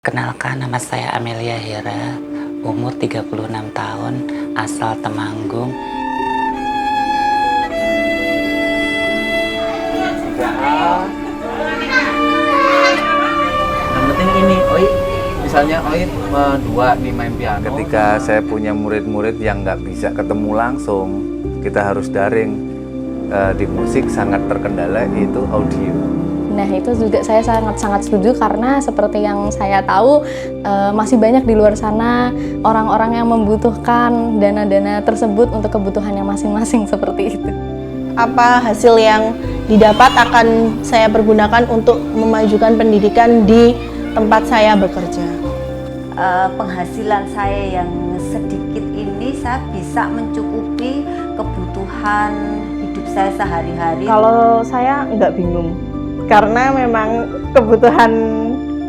Kenalkan, nama saya Amelia Hera, umur 36 tahun, asal Temanggung. 3A. Yang penting ini, Oi, misalnya Oi dua nih main piano. Ketika saya punya murid-murid yang nggak bisa ketemu langsung, kita harus daring. Di musik sangat terkendala itu audio. Nah, itu juga saya sangat setuju karena seperti yang saya tahu masih banyak di luar sana orang-orang yang membutuhkan dana-dana tersebut untuk kebutuhannya masing-masing seperti itu. Apa hasil yang didapat akan saya pergunakan untuk memajukan pendidikan di tempat saya bekerja. Penghasilan saya yang sedikit ini saya bisa mencukupi kebutuhan hidup saya sehari-hari. Kalau saya nggak bingung, karena memang kebutuhan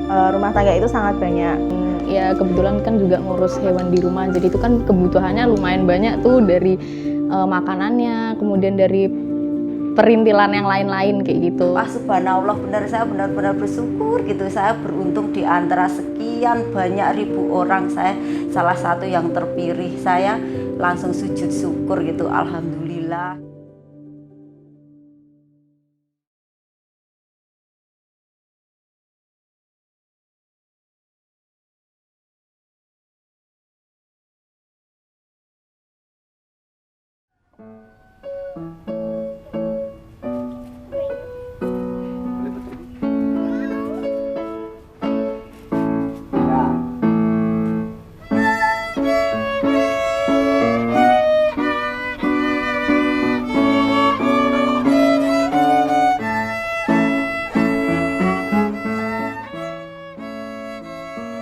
rumah tangga itu sangat banyak. Ya kebetulan kan juga ngurus hewan di rumah, jadi itu kan kebutuhannya lumayan banyak tuh, dari makanannya, kemudian dari perintilan yang lain-lain kayak gitu. Wah, subhanallah, saya benar-benar bersyukur gitu. Saya beruntung di antara sekian banyak ribu orang, saya salah satu yang terpilih. Saya langsung sujud syukur gitu, alhamdulillah.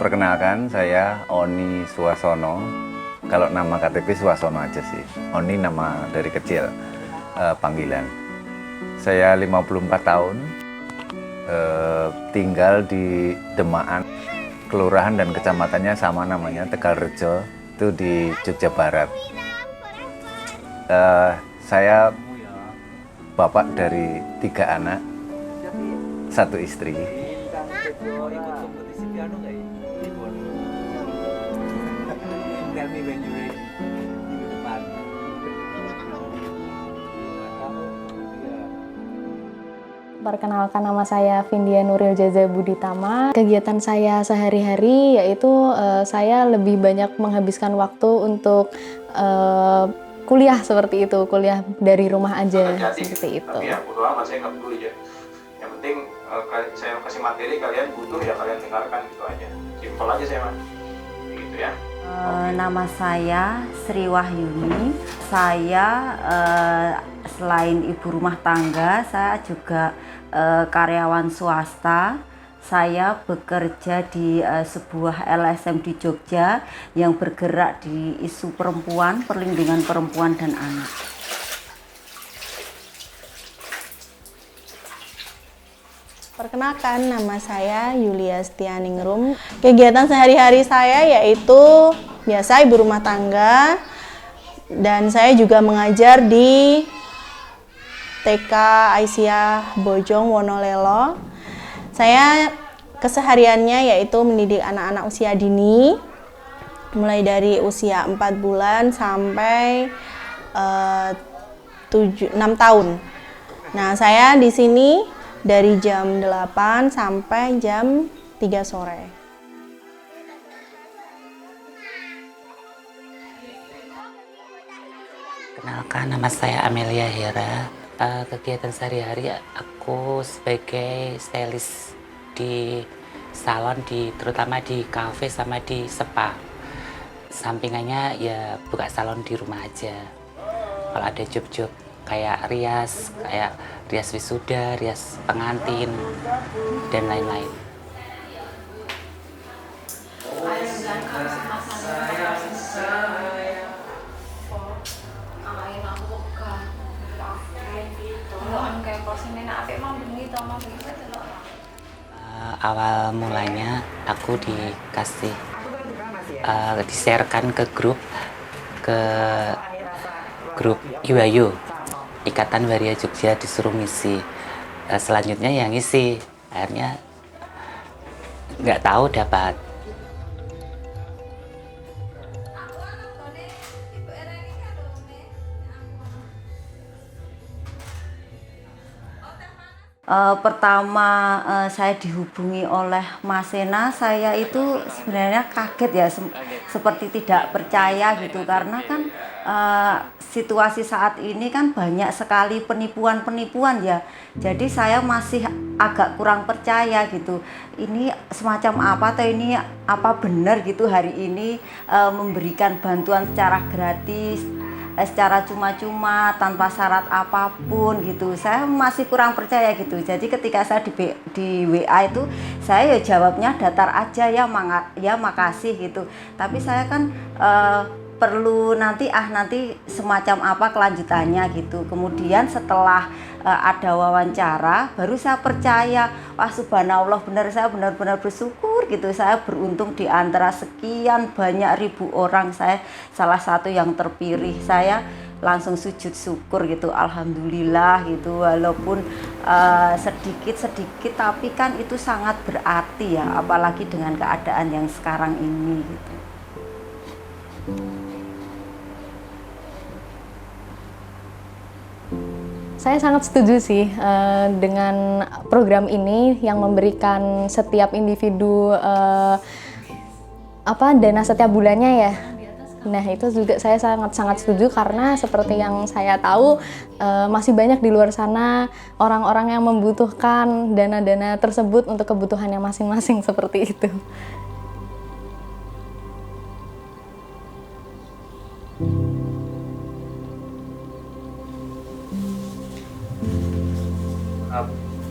Perkenalkan, saya Oni Suwasono. Kalau nama KTP Suwasono aja sih. Oni nama dari kecil, panggilan. Saya 54 tahun, tinggal di Demaan, kelurahan dan kecamatannya sama namanya, Tegalrejo, itu di Jogja Barat. Saya bapak dari 3 anak, 1 istri. Ikut kompetisi piano nggak ya? Tell me when you're ready. Minggu depan. Perkenalkan, nama saya Vindia Nuril Jaza Buditama. Kegiatan saya sehari-hari yaitu saya lebih banyak menghabiskan waktu untuk kuliah seperti itu, kuliah dari rumah aja seperti itu. Tapi ya bodo amat, saya nggak peduli ya. Yang penting saya kasih materi, kalian butuh ya kalian dengarkan gitu aja. Simpel aja saya mah. Gitu ya. Nama saya Sri Wahyuni. Saya selain ibu rumah tangga, saya juga karyawan swasta. Saya bekerja di sebuah LSM di Jogja yang bergerak di isu perempuan, perlindungan perempuan dan anak. Perkenalkan, nama saya Yulia Setianingrum. Kegiatan sehari-hari saya yaitu biasa ibu rumah tangga, dan saya juga mengajar di TK Aisyah Bojong Wonolelo. Saya kesehariannya yaitu mendidik anak-anak usia dini, mulai dari usia 4 bulan sampai 6 tahun. Nah, saya di sini dari jam 8 sampai jam 3 sore. Kenalkan, nama saya Amelia Hera. Kegiatan sehari-hari aku sebagai stylist di salon, terutama di kafe sama di spa. Sampingannya ya buka salon di rumah aja. Kalau ada job-job kayak rias wisuda, rias pengantin, dan lain-lain. Awal mulanya aku dikasih di-sharekan ke grup IWAYU, Ikatan Waria Jogja, disuruh ngisi. Selanjutnya yang ngisi, akhirnya nggak tahu dapat. Pertama saya dihubungi oleh Mas Sena, saya itu sebenarnya kaget ya, seperti tidak percaya gitu, karena kan situasi saat ini kan banyak sekali penipuan-penipuan ya. Jadi saya masih agak kurang percaya gitu. Ini semacam apa atau ini apa benar gitu hari ini memberikan bantuan secara gratis, secara cuma-cuma tanpa syarat apapun gitu. Saya masih kurang percaya gitu. Jadi ketika saya di WA itu saya ya jawabnya datar aja ya, ya makasih gitu. Tapi saya kan perlu nanti semacam apa kelanjutannya gitu. Kemudian setelah ada wawancara baru saya percaya, wah subhanallah, benar, saya benar-benar bersyukur gitu. Saya beruntung di antara sekian banyak ribu orang, saya salah satu yang terpilih. Saya langsung sujud syukur gitu, alhamdulillah gitu. Walaupun sedikit tapi kan itu sangat berarti ya, apalagi dengan keadaan yang sekarang ini gitu. Saya sangat setuju sih dengan program ini yang memberikan setiap individu dana setiap bulannya ya. Nah itu juga saya sangat setuju, karena seperti yang saya tahu masih banyak di luar sana orang-orang yang membutuhkan dana-dana tersebut untuk kebutuhannya masing-masing seperti itu.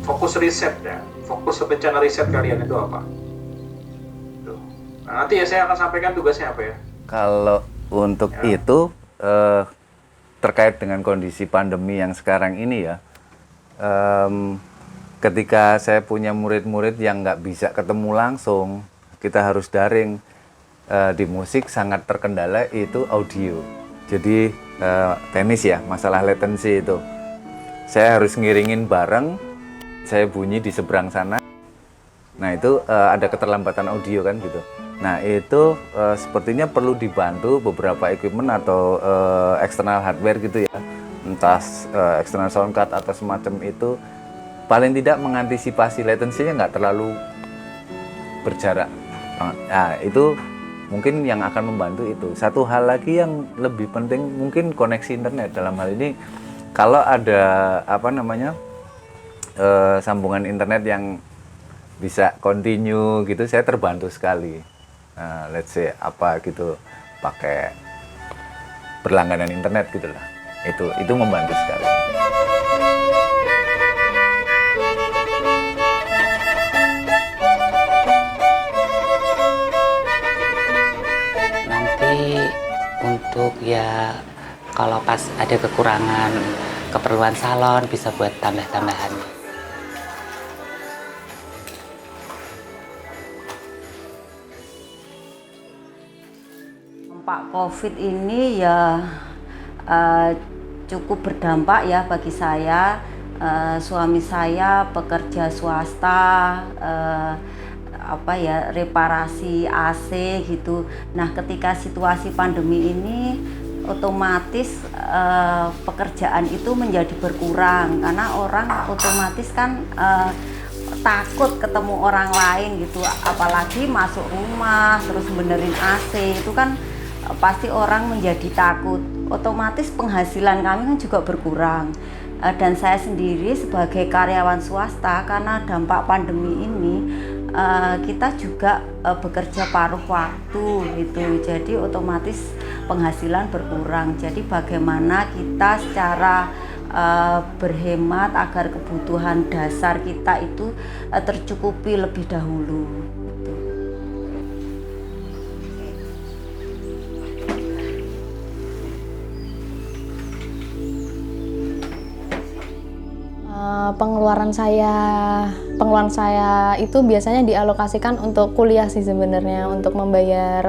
Fokus riset ya, fokus bencana riset kalian itu apa? Tuh. Nah, nanti ya saya akan sampaikan tugasnya apa ya. Kalau untuk itu terkait dengan kondisi pandemi yang sekarang ini ya, ketika saya punya murid-murid yang nggak bisa ketemu langsung, kita harus daring. Di musik sangat terkendala itu audio. Jadi teknis ya, masalah latency itu. Saya harus ngiringin bareng, saya bunyi di seberang sana. Nah itu ada keterlambatan audio kan gitu. Nah itu sepertinya perlu dibantu beberapa equipment atau eksternal hardware gitu ya. Entah eksternal sound card atau semacam itu. Paling tidak mengantisipasi latensinya nggak terlalu berjarak. Nah itu mungkin yang akan membantu itu. Satu hal lagi yang lebih penting mungkin koneksi internet. Dalam hal ini kalau ada sambungan internet yang bisa continue gitu, saya terbantu sekali. Let's say pakai berlangganan internet gitulah. Itu membantu sekali. Untuk ya kalau pas ada kekurangan keperluan salon bisa buat tambah-tambahan. Dampak COVID ini ya cukup berdampak ya bagi saya. Suami saya pekerja swasta, reparasi AC gitu. Nah ketika situasi pandemi ini otomatis pekerjaan itu menjadi berkurang, karena orang otomatis kan takut ketemu orang lain gitu, apalagi masuk rumah terus benerin AC itu kan pasti orang menjadi takut, otomatis penghasilan kami kan juga berkurang. Dan saya sendiri sebagai karyawan swasta, karena dampak pandemi ini kita juga bekerja paruh waktu gitu, jadi otomatis penghasilan berkurang. Jadi bagaimana kita secara berhemat agar kebutuhan dasar kita itu tercukupi lebih dahulu gitu. Pengeluaran saya itu biasanya dialokasikan untuk kuliah sih sebenarnya, untuk membayar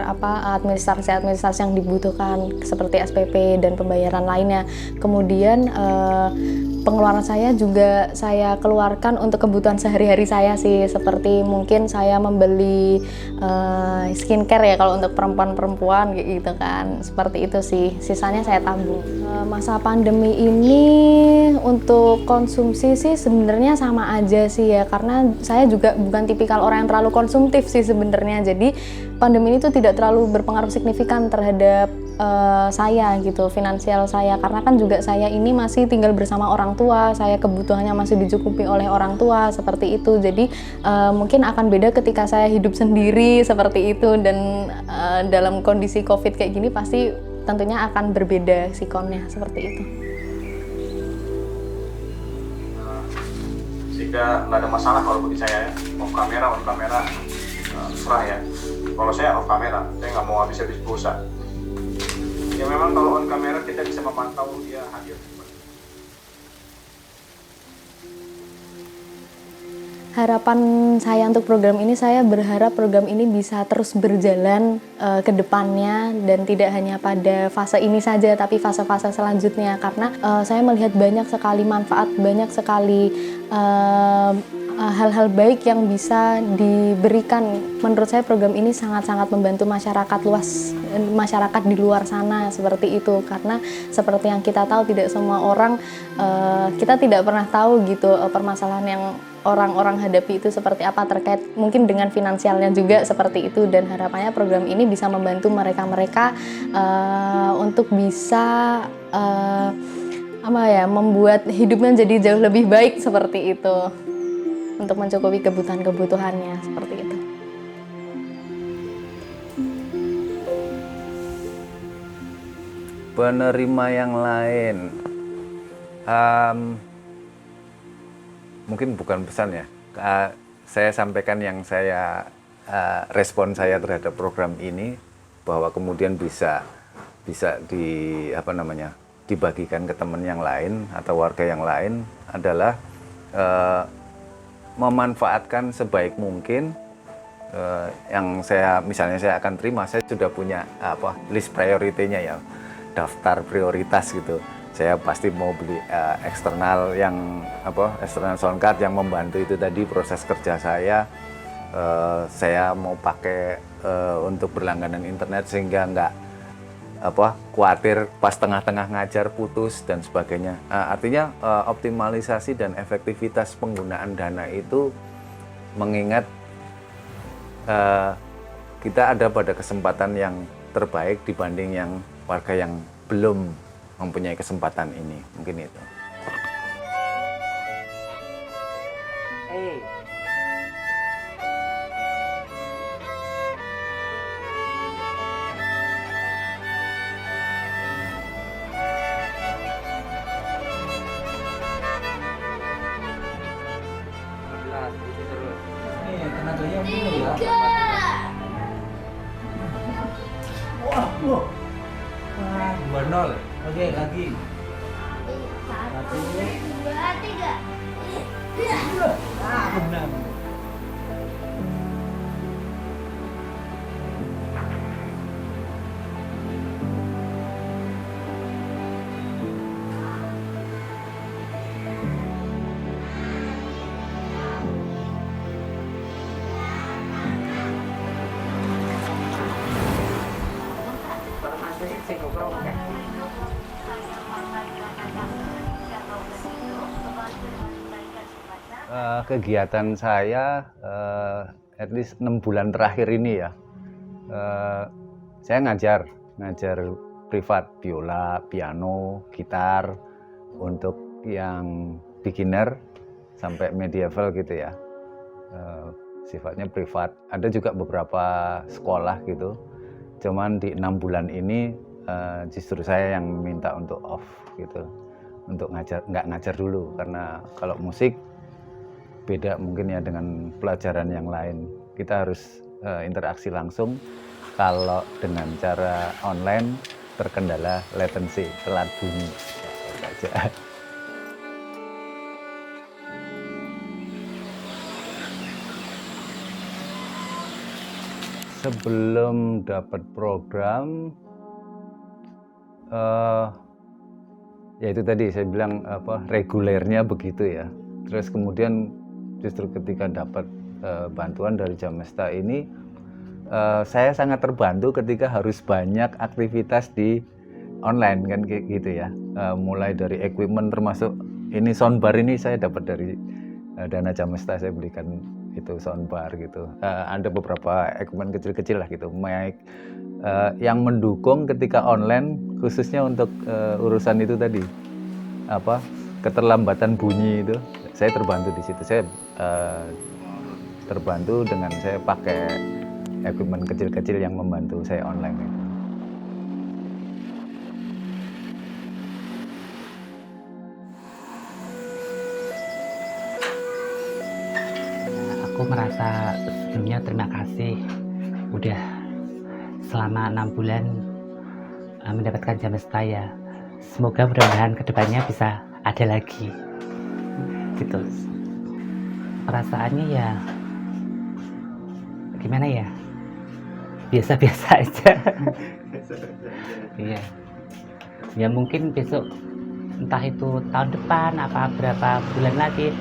administrasi yang dibutuhkan seperti SPP dan pembayaran lainnya. Kemudian pengeluaran saya juga saya keluarkan untuk kebutuhan sehari-hari saya sih, seperti mungkin saya membeli skincare ya kalau untuk perempuan-perempuan kayak gitu kan, seperti itu sih, sisanya saya tabung. Masa pandemi ini untuk konsumsi sih sebenarnya sama aja sih ya, karena saya juga bukan tipikal orang yang terlalu konsumtif sih sebenarnya, jadi pandemi ini tuh tidak terlalu berpengaruh signifikan terhadap saya gitu, finansial saya, karena kan juga saya ini masih tinggal bersama orang tua, saya kebutuhannya masih dicukupi oleh orang tua seperti itu, jadi mungkin akan beda ketika saya hidup sendiri seperti itu, dan dalam kondisi COVID kayak gini pasti tentunya akan berbeda sikonnya seperti itu. Sehingga nggak ada masalah kalau bagi saya ya, off kamera serah ya. Kalau saya off kamera, saya nggak mau habis-habis pulsa. Ya memang kalau on kamera kita bisa memantau dia hadir. Harapan saya untuk program ini, saya berharap program ini bisa terus berjalan ke depannya, dan tidak hanya pada fase ini saja tapi fase-fase selanjutnya, karena saya melihat banyak sekali manfaat, banyak sekali hal-hal baik yang bisa diberikan. Menurut saya program ini sangat-sangat membantu masyarakat luas, masyarakat di luar sana seperti itu, karena seperti yang kita tahu tidak semua orang, kita tidak pernah tahu gitu permasalahan yang orang-orang hadapi itu seperti apa, terkait mungkin dengan finansialnya juga seperti itu, dan harapannya program ini bisa membantu mereka-mereka untuk bisa membuat hidupnya jadi jauh lebih baik seperti itu, untuk mencukupi kebutuhan-kebutuhannya seperti itu. Penerima yang lain, mungkin bukan pesan ya, saya sampaikan yang saya respon saya terhadap program ini, bahwa kemudian bisa dibagikan ke teman yang lain atau warga yang lain, adalah memanfaatkan sebaik mungkin yang misalnya saya akan terima. Saya sudah punya list priority-nya ya, daftar prioritas gitu. Saya pasti mau beli eksternal sound card yang membantu itu tadi proses kerja saya. Saya mau pakai untuk berlangganan internet sehingga nggak khawatir pas tengah-tengah ngajar putus dan sebagainya. Artinya optimalisasi dan efektivitas penggunaan dana itu mengingat kita ada pada kesempatan yang terbaik dibanding yang warga yang belum mempunyai kesempatan ini, mungkin itu. Nih, tenaganya minum ya. Wah, 2-0. Oke, lagi. 1, 2, 3. Benar. Kegiatan saya at least 6 bulan terakhir ini ya, saya ngajar privat biola, piano, gitar untuk yang beginner sampai medieval gitu ya, sifatnya privat. Ada juga beberapa sekolah gitu, cuman di 6 bulan ini justru saya yang minta untuk off gitu, untuk nggak ngajar dulu, karena kalau musik beda mungkin ya dengan pelajaran yang lain. Kita harus interaksi langsung. Kalau dengan cara online terkendala latency, telat bunyi saja. Sebelum dapat program, ya itu tadi saya bilang apa, regulernya begitu ya. Terus kemudian justru ketika dapat bantuan dari Jamesta ini, saya sangat terbantu ketika harus banyak aktivitas di online kan kayak gitu ya. Mulai dari equipment, termasuk ini soundbar ini saya dapat dari dana Jamesta, saya belikan itu soundbar gitu. Ada beberapa equipment kecil-kecil lah gitu, mic yang mendukung ketika online, khususnya untuk urusan itu tadi, apa, keterlambatan bunyi itu. Saya terbantu di situ. Saya terbantu dengan saya pakai equipment kecil-kecil yang membantu saya online itu. Aku merasa sebelumnya terima kasih udah selama 6 bulan mendapatkan Jamesta ya. Semoga mudah-mudahan kedepannya bisa ada lagi gitu. Perasaannya ya gimana ya, biasa-biasa aja. Iya ya, mungkin besok entah itu tahun depan apa berapa bulan lagi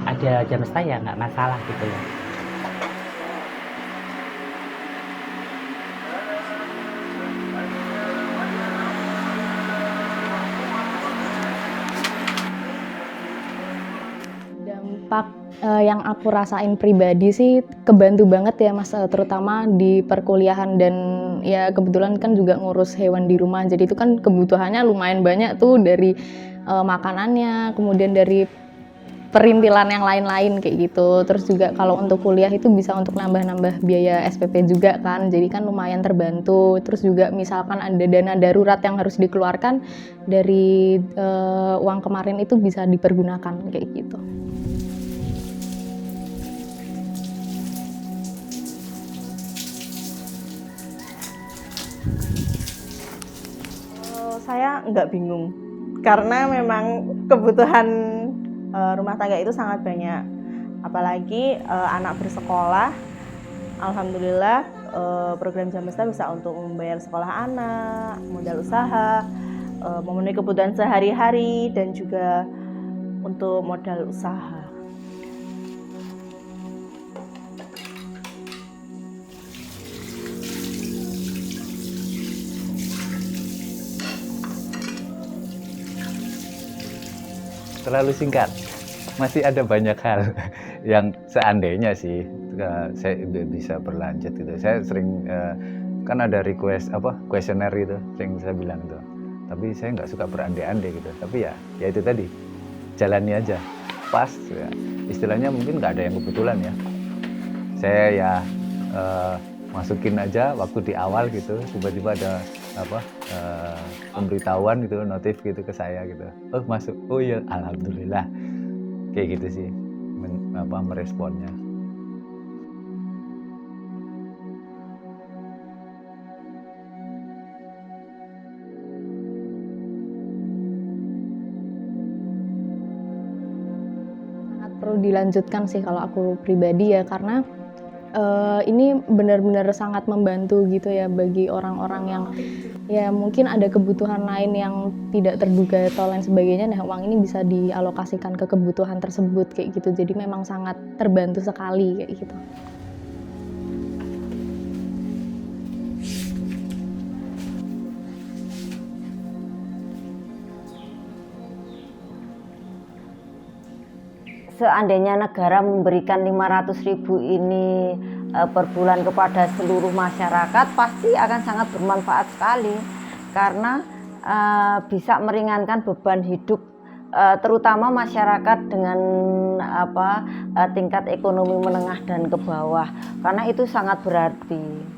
ada Jamesta ya nggak masalah gitu ya. Dampak yang aku rasain pribadi sih kebantu banget ya Mas, terutama di perkuliahan, dan ya kebetulan kan juga ngurus hewan di rumah, jadi itu kan kebutuhannya lumayan banyak tuh, dari makanannya, kemudian dari perintilan yang lain-lain kayak gitu. Terus juga kalau untuk kuliah itu bisa untuk nambah-nambah biaya SPP juga kan, jadi kan lumayan terbantu. Terus juga misalkan ada dana darurat yang harus dikeluarkan dari uang kemarin itu bisa dipergunakan kayak gitu. Saya nggak bingung, karena memang kebutuhan rumah tangga itu sangat banyak, apalagi anak bersekolah. Alhamdulillah program Jamesta bisa untuk membayar sekolah anak, modal usaha, memenuhi kebutuhan sehari-hari, dan juga untuk modal usaha. Terlalu singkat, masih ada banyak hal yang seandainya sih saya bisa berlanjut gitu. Saya sering kan ada request apa, kuesioner itu, sering saya bilang tuh, tapi saya nggak suka berandai-andai gitu. Tapi ya itu tadi, jalani aja pas ya. Istilahnya mungkin nggak ada yang kebetulan ya, saya ya masukin aja waktu di awal gitu, tiba-tiba ada apa, pemberitahuan gitu, notif gitu ke saya gitu, oh masuk, oh iya alhamdulillah, kayak gitu sih meresponnya. Sangat perlu dilanjutkan sih kalau aku pribadi ya, karena ini benar-benar sangat membantu gitu ya bagi orang-orang yang ya mungkin ada kebutuhan lain yang tidak terduga atau lain sebagainya. Nah, uang ini bisa dialokasikan ke kebutuhan tersebut kayak gitu. Jadi memang sangat terbantu sekali kayak gitu. Seandainya negara memberikan 500.000 ini per bulan kepada seluruh masyarakat, pasti akan sangat bermanfaat sekali, karena bisa meringankan beban hidup terutama masyarakat dengan tingkat ekonomi menengah dan ke bawah, karena itu sangat berarti.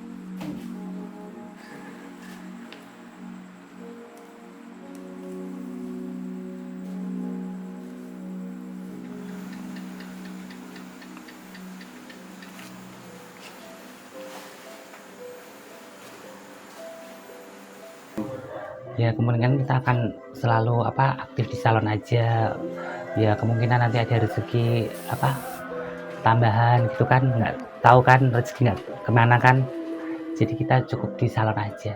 Ya kemungkinan kita akan selalu aktif di salon aja. Ya kemungkinan nanti ada rezeki tambahan gitu kan, nggak tahu kan rezeki nggak kemana kan. Jadi kita cukup di salon aja.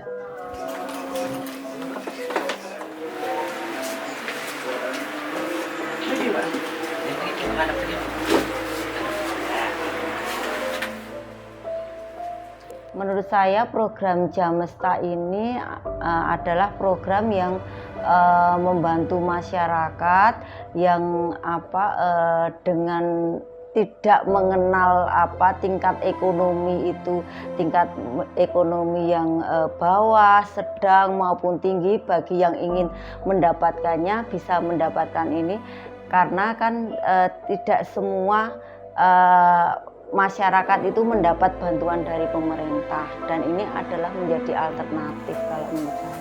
Menurut saya program Jamesta ini adalah program yang membantu masyarakat yang dengan tidak mengenal tingkat ekonomi itu, tingkat ekonomi yang bawah, sedang maupun tinggi. Bagi yang ingin mendapatkannya bisa mendapatkan ini, karena kan tidak semua masyarakat itu mendapat bantuan dari pemerintah, dan ini adalah menjadi alternatif kalau menurut saya.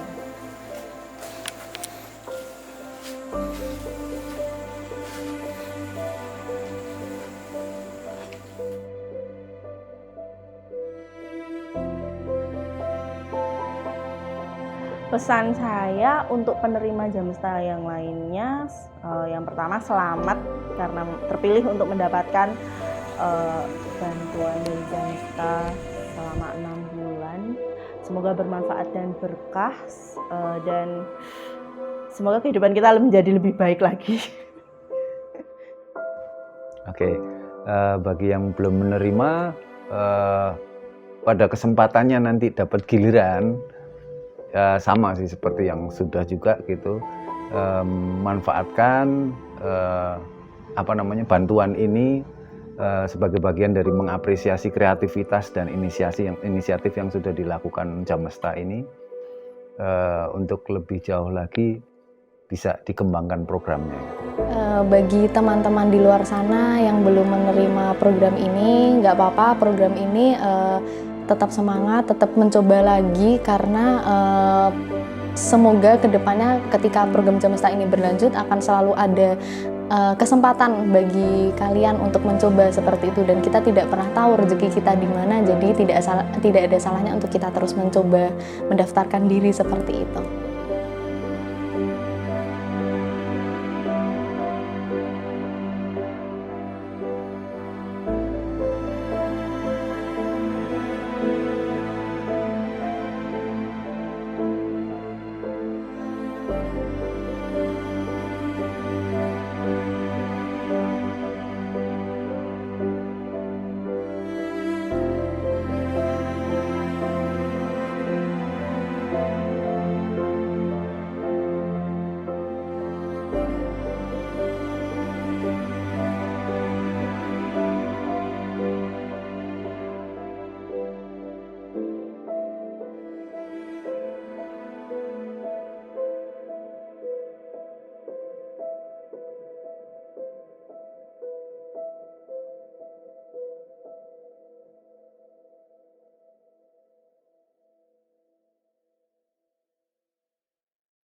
Pesan saya untuk penerima Jamesta yang lainnya, yang pertama selamat karena terpilih untuk mendapatkan bantuan dari Jamesta selama 6 bulan. Semoga bermanfaat dan berkah, dan semoga kehidupan kita menjadi lebih baik lagi. Oke, bagi yang belum menerima, pada kesempatannya nanti dapat giliran, sama sih seperti yang sudah juga gitu, manfaatkan bantuan ini sebagai bagian dari mengapresiasi kreativitas dan inisiatif yang sudah dilakukan Jamesta ini, untuk lebih jauh lagi bisa dikembangkan programnya. Bagi teman-teman di luar sana yang belum menerima program ini, nggak apa-apa, program ini tetap semangat, tetap mencoba lagi, karena semoga kedepannya ketika program Jamesta ini berlanjut akan selalu ada kesempatan bagi kalian untuk mencoba seperti itu, dan kita tidak pernah tahu rezeki kita di mana, jadi tidak ada salahnya untuk kita terus mencoba mendaftarkan diri seperti itu.